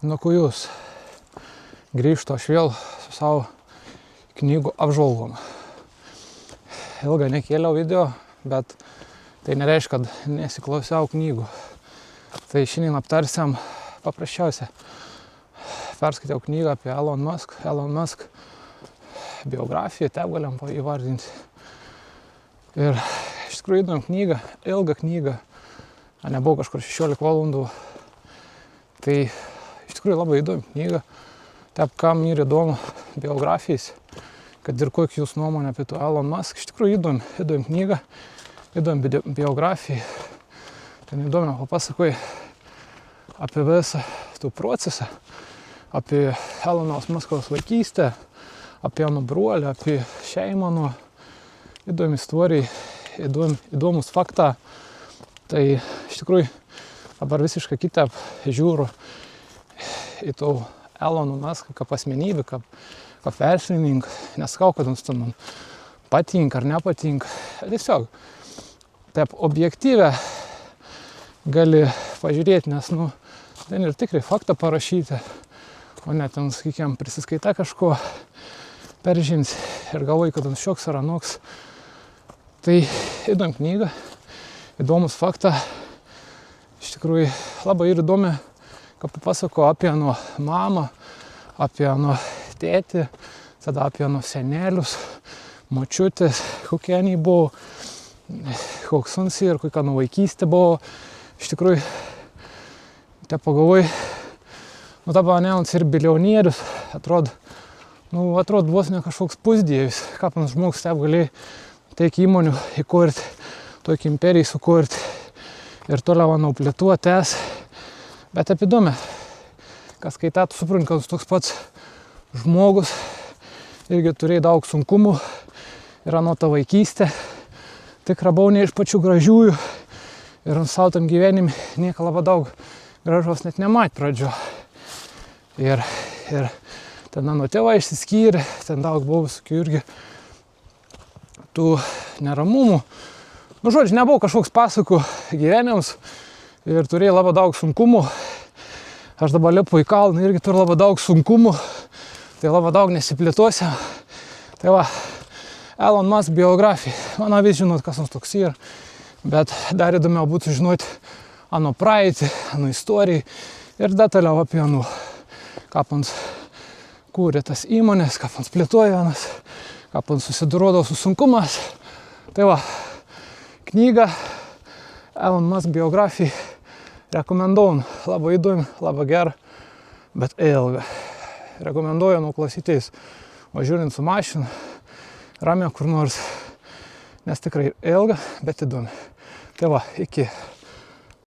Nu, kai jūs grįžtu aš vėl su savo knygų apžvalgom. Ilgai nekėliau video, bet tai nereiškia, kad nesiklausiau knygų. Tai šiandien aptarsiam paprasčiausia. Perskaitėjau knygą apie Elon Musk biografiją, taip galim įvardinti. Ir iš tikrųjų įdomi knyga, ilga knyga, nebuvo kažkur 16 valandų. Tai iš tikrųjų labai įdomi knyga. Taip, kam yra įdomu biografijas, kad ir kokia jūsų nuomonė apie Elon Musk, iš tikrųjų įdomi knyga, įdomi biografija. Ten įdomi papasakoja apie visą tų procesą, apie Elonos Muskos vaikystę, apie mano brolį, apie šeimą, įdomi istorija, įdomus faktą. Tai iš tikrųjų dabar visiškai kitaip žiūriu į tų Eloną Muską kaip asmenybę, kaip verslininką. Nesakau, kad jums man patinka ar nepatinka. Tiesiog taip objektyvę gali pažiūrėti, nes ten ir tikrai faktą parašyti, o ne ten, sakykime, prisiskaita kažko peržins ir galvoji, kad ten šioks ar anoks. Tai įdomi knyga, įdomus faktą. Iš tikrųjų labai įdomi, kad papasako apie mamą, apie tėtį, tada apie senelius, močiutės, kokie jie buvo, koks suns ir kokia vaikystė buvo. Iš tikrųjų, te pagalvoju, dabar Elonas ir bilionierius, atrodo vos ne kažkoks pusdievis, kaip žmogus taip galėjo tiek įmonių įkurti, tokį imperiją sukurti ir toliau plėtuotis. Bet taip įdomi, kas skaitė, tu supranti, kad toks pats žmogus irgi turėjo daug sunkumų ir ta vaikystė tikra buvo ne iš pačių gražiųjų ir savo tam gyvenime nieko labai daug gražos net nematė pradžio. Ir ten tėvai išsiskyrė, ten daug buvo visokių irgi tų neramumų. Žodžiu, nebuvo kažkoks pasakų gyvenimas ir turėjo labai daug sunkumų. Aš dabar lipu į kalną, irgi turiu labai daug sunkumų, tai labai daug nesiplėtuosiu. Tai va, Elon Musk biografija. Man vis žinot, kas jis toks yra, bet dar įdomiau būtų žinoti praeitį, istoriją ir detaliau apie kaip jis kūrė tas įmonės, kaip jis plėtojo, kaip jis susidorodavo su sunkumas. Tai va, knyga Elon Musk biografija rekomenduoju. Labai įdomi, labai gera, bet ilga. Rekomenduoju klausytis, važiuojant su mašina, ramiai kur nors, nes tikrai ilga, bet įdomi. Tai va, iki.